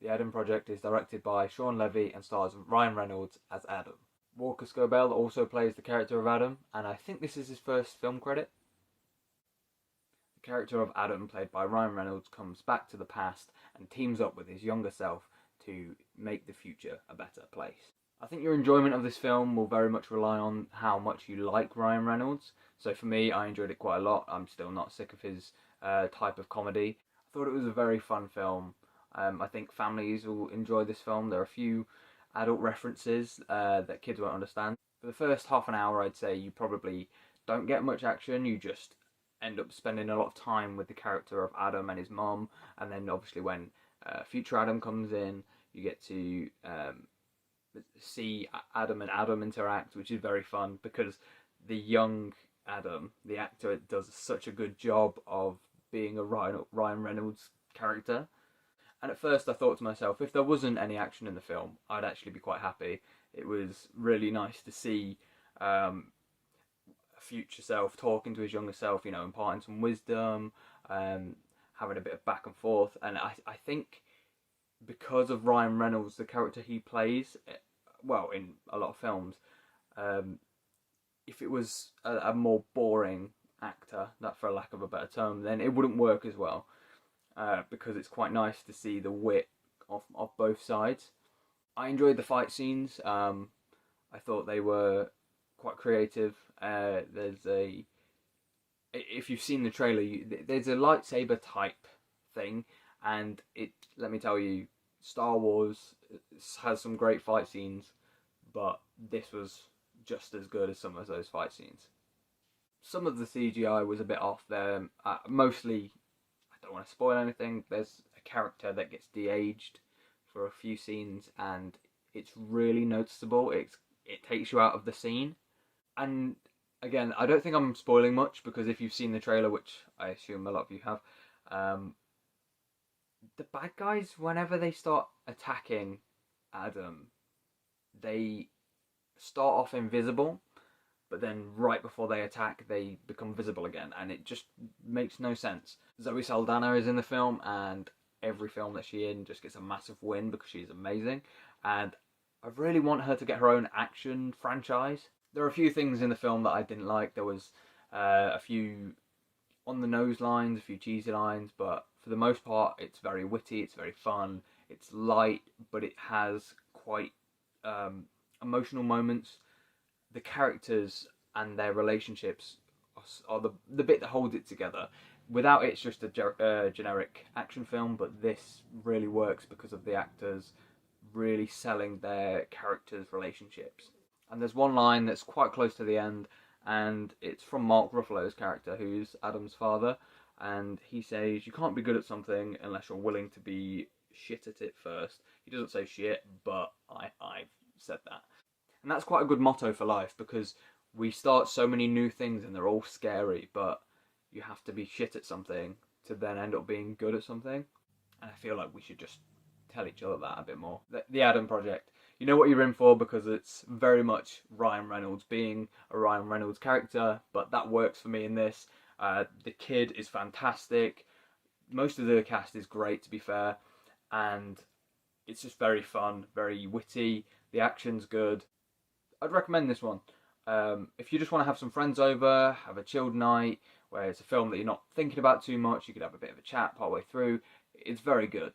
The Adam Project is directed by Sean Levy and stars Ryan Reynolds as Adam. Walker Scobell also plays the character of Adam, and I think this is his first film credit. The character of Adam, played by Ryan Reynolds, comes back to the past and teams up with his younger self to make the future a better place. I think your enjoyment of this film will very much rely on how much you like Ryan Reynolds. So for me, I enjoyed it quite a lot. I'm still not sick of his type of comedy. I thought it was a very fun film. I think families will enjoy this film. There are a few adult references that kids won't understand. For the first half an hour, I'd say you probably don't get much action. You just end up spending a lot of time with the character of Adam and his mum, and then obviously when future Adam comes in, you get to see Adam and Adam interact, which is very fun because the young Adam, the actor, does such a good job of being a Ryan Reynolds character. And at first I thought to myself, if there wasn't any action in the film, I'd actually be quite happy. It was really nice to see a future self talking to his younger self, imparting some wisdom, having a bit of back and forth. And I think because of Ryan Reynolds, the character he plays, well, in a lot of films, if it was a more boring actor, that for lack of a better term, then it wouldn't work as well. Because it's quite nice to see the wit of both sides. I enjoyed the fight scenes. I thought they were quite creative. If you've seen the trailer, there's a lightsaber type thing, and let me tell you, Star Wars has some great fight scenes, but this was just as good as some of those fight scenes. Some of the CGI was a bit off there. Mostly, I don't want to spoil anything. There's a character that gets de-aged for a few scenes, and it's really noticeable. It takes you out of the scene. And again, I don't think I'm spoiling much, because if you've seen the trailer, which I assume a lot of you have, the bad guys, whenever they start attacking Adam, they start off invisible, but then right before they attack, they become visible again, and it just makes no sense. Zoe Saldana is in the film, and every film that she's in just gets a massive win because she's amazing, and I really want her to get her own action franchise. There are a few things in the film that I didn't like. There was a few on the nose lines, a few cheesy lines, but for the most part, it's very witty, it's very fun, it's light, but it has quite emotional moments. The characters and their relationships are the bit that holds it together. Without it, it's just a generic action film, but this really works because of the actors really selling their characters' relationships. And there's one line that's quite close to the end, and it's from Mark Ruffalo's character, who's Adam's father, and he says, you can't be good at something unless you're willing to be shit at it first. He doesn't say shit, but I've said that. And that's quite a good motto for life, because we start so many new things and they're all scary, but you have to be shit at something to then end up being good at something. And I feel like we should just tell each other that a bit more. The Adam Project. You know what you're in for, because it's very much Ryan Reynolds being a Ryan Reynolds character, but that works for me in this. The kid is fantastic. Most of the cast is great, to be fair, and it's just very fun, very witty. The action's good. I'd recommend this one. If you just want to have some friends over, have a chilled night, where it's a film that you're not thinking about too much, you could have a bit of a chat partway through. It's very good.